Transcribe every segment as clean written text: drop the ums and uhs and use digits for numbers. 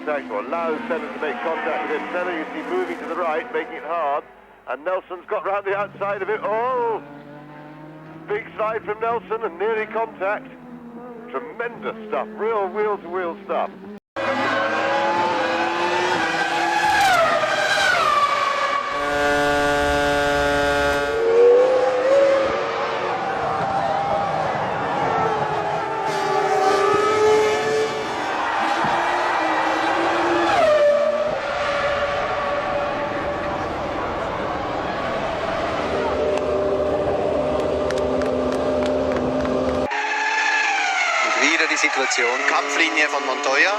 contact, or allows Senna to make contact with him. Senna, you see, moving to the right, making it hard, and Nelson's got round the outside of it. Oh! Big slide from Nelson and nearly contact. Tremendous stuff, real wheel-to-wheel stuff. Wieder die Situation, Kampflinie von Montoya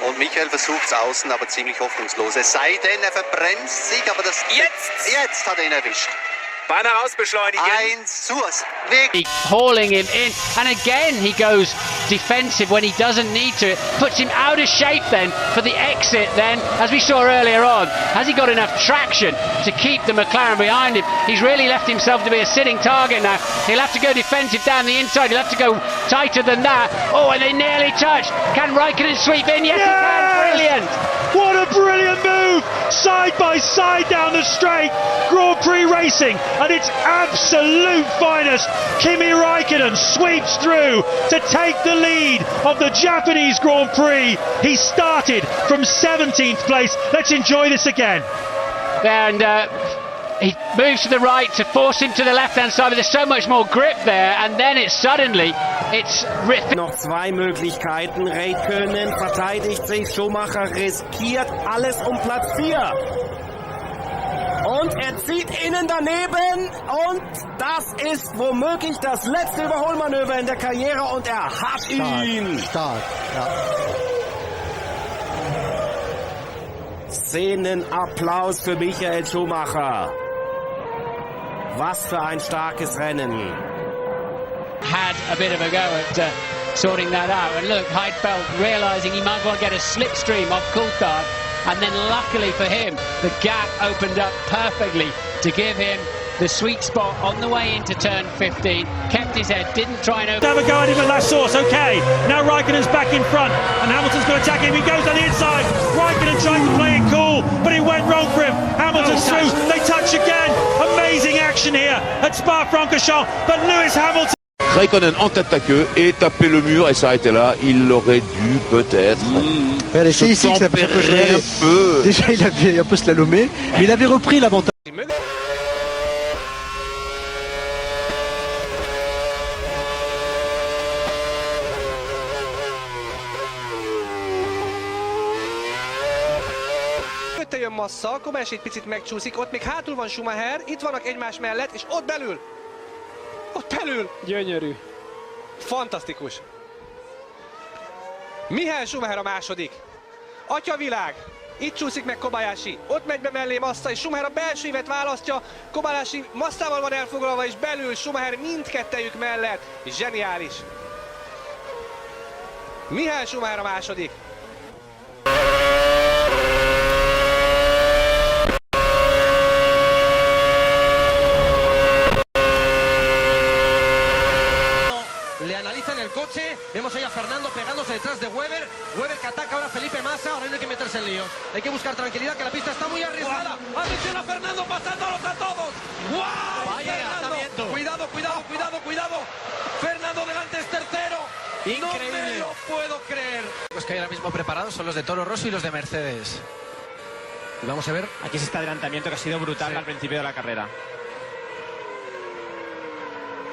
und Michael versucht es außen, aber ziemlich hoffnungslos. Es sei denn, er verbremst sich, aber das jetzt hat er ihn erwischt. Beinahe rausbeschleunigen. 1-1. Hauling him in, and again he goes defensive when he doesn't need to. Puts him out of shape then for the exit then, as we saw earlier on. Has he got enough traction to keep the McLaren behind him? He's really left himself to be a sitting target now. He'll have to go defensive down the inside. He'll have to go tighter than that. Oh, and they nearly touched. Can Raikkonen sweep in? Yes, he can. Brilliant. What a brilliant move! Side by side down the straight. Grand Prix racing at its absolute finest. Kimi Raikkonen sweeps through to take the lead of the Japanese Grand Prix. He started from 17th place. Let's enjoy this again. And he moves to the right to force him to the left-hand side, but there's so much more grip there, and then it's Noch zwei Möglichkeiten. Raikkonen verteidigt sich, Schumacher riskiert alles Platz 4. Und er zieht innen daneben und das ist womöglich das letzte Überholmanöver in der Karriere und er hat ihn. Stark, ja. Szenenapplaus für Michael Schumacher. Was für ein starkes Rennen. had a bit of a go at sorting that out. And look, Heidfeld realising he might well get a slipstream off Coulthard. And then luckily for him, the gap opened up perfectly to give him the sweet spot on the way into turn 15. Kept his head, didn't try and have a go at him at last source. Okay, now Raikkonen's back in front and Hamilton's going to attack him. He goes on the inside. Raikkonen trying to play it cool, but it went wrong for him. Hamilton's through. They touch again. Amazing action here at Spa-Francorchamps, but Lewis Hamilton. Raikkonen en tête à queue et taper le mur et s'arrêter là. Il aurait dû peut-être c'est ici que ça un peu. Déjà il avait un peu slalomé, mais il avait repris l'avantage. Jön Massa, Kobayashi egy picit megcsúszik, ott még hátul van Schumacher, itt vannak egymás mellett, és ott belül! Ott belül! Gyönyörű! Fantasztikus! Mihály Schumacher a második. Atyavilág! Itt csúszik meg Kobayashi, ott megy be mellé Massa, és Schumacher a belső évet választja, Kobayashi Massával van elfoglalva, és belül Schumacher mindkettejük mellett. Zseniális! Mihály Schumacher a második. Le analizan el coche, vemos ahí a Fernando pegándose detrás de Weber, Weber que ataca ahora a Felipe Massa, ahora no hay que meterse en líos, hay que buscar tranquilidad que la pista está muy arriesgada. Atención a Fernando pasándolos a todos. ¡Wow! Vaya Fernando! Cuidado, cuidado, cuidado, cuidado. Fernando delante es tercero. Increíble. No me lo puedo creer. Los que hay ahora mismo preparados son los de Toro Rosso y los de Mercedes. Y vamos a ver. Aquí es este adelantamiento que ha sido brutal al principio de la carrera.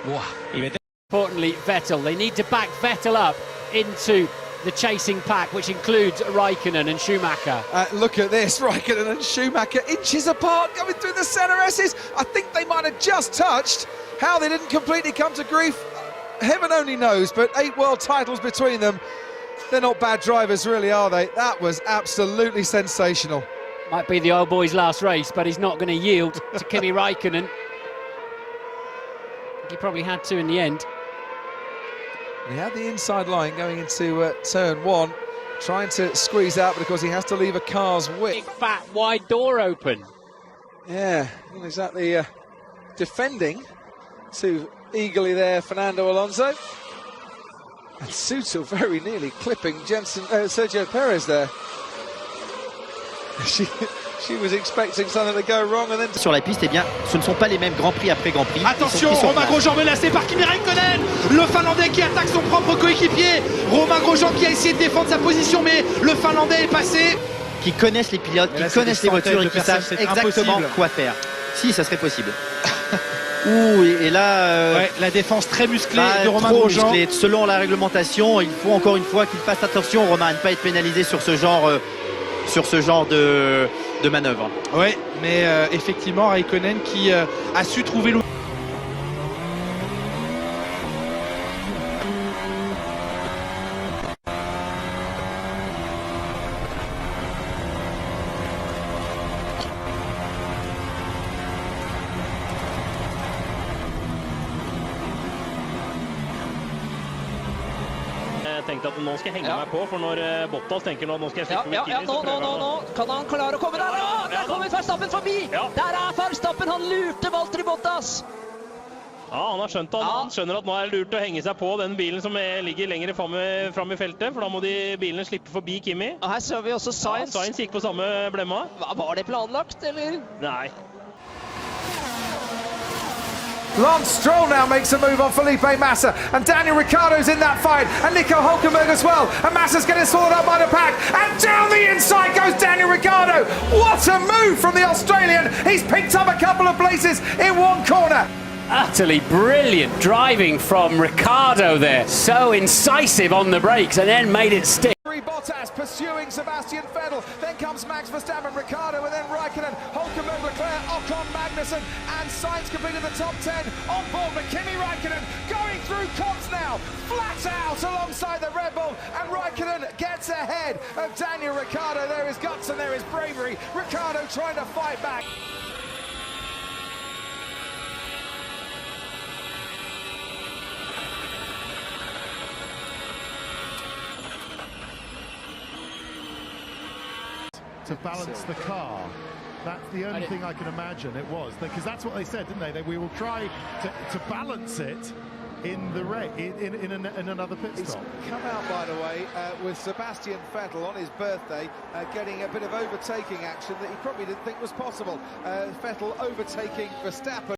Wow. Y vete. Importantly, Vettel. They need to back Vettel up into the chasing pack, which includes Raikkonen and Schumacher. Look at this, Raikkonen and Schumacher inches apart going through the centre S's. I think they might have just touched. How they didn't completely come to grief, heaven only knows, but 8 world titles between them. They're not bad drivers, really, are they? That was absolutely sensational. Might be the old boy's last race, but he's not going to yield to Kimi Raikkonen. He probably had to in the end. He had the inside line going into turn 1, trying to squeeze out, but of course he has to leave a car's width. Big fat wide door open. Yeah, not exactly defending too eagerly there, Fernando Alonso. And Sutil very nearly clipping Sergio Perez there. She was expecting something to go wrong and then... Sur la piste, eh bien, ce ne sont pas les mêmes Grand Prix après Grand Prix. Attention, Romain Grosjean menacé par Kimi Raikkonen, le Finlandais qui attaque son propre coéquipier. Romain Grosjean qui a essayé de défendre sa position, mais le Finlandais est passé. Qui connaissent les pilotes, qui connaissent les voitures et qui savent exactement quoi faire. Si, ça serait possible. Ouh, et là... Ouais, la défense très musclée de Romain Grosjean. Musclée. Selon la réglementation, il faut encore une fois qu'il fasse attention, Romain, à ne pas être pénalisé sur ce genre de manœuvre. Oui, mais effectivement, Raikkonen qui a su trouver l'outil. Jeg tenkte at nå skal jeg henge meg på, for når Bottas tenker nå skal jeg slippe med Kimi, nå kan han klare å komme der. Der kommer Verstappen forbi! Der Verstappen, han lurte Valtteri Bottas! Ja, han har skjønt at han skjønner at nå er det lurt å henge seg på den bilen som ligger lenger fram i feltet, for da må bilene slippe forbi Kimi. Og her ser vi også Sainz. Sainz gikk på samme blemma. Var det planlagt, eller? Nei. Lance Stroll now makes a move on Felipe Massa, and Daniel Ricciardo's in that fight, and Nico Hülkenberg as well, and Massa's getting sorted out by the pack, and down the inside goes Daniel Ricciardo. What a move from the Australian! He's picked up a couple of places in one corner. Utterly brilliant driving from Ricciardo there, so incisive on the brakes and then made it stick. Bottas pursuing Sebastian Vettel, then comes Max Verstappen, Ricciardo, and then Raikkonen, Hülkenberg, Leclerc, Ocon, Magnussen, and Sainz completed the top 10 on board, but Kimi Raikkonen going through Cops now, flat out alongside the Red Bull, and Raikkonen gets ahead of Daniel Ricciardo. There is guts and there is bravery. Ricciardo trying to fight back. To balance the car. That's the only thing I can imagine it was, because that's what they said, didn't they? That we will try to balance it in the in another pit stop. He's come out, by the way, with Sebastian Vettel on his birthday, getting a bit of overtaking action that he probably didn't think was possible. Vettel overtaking Verstappen.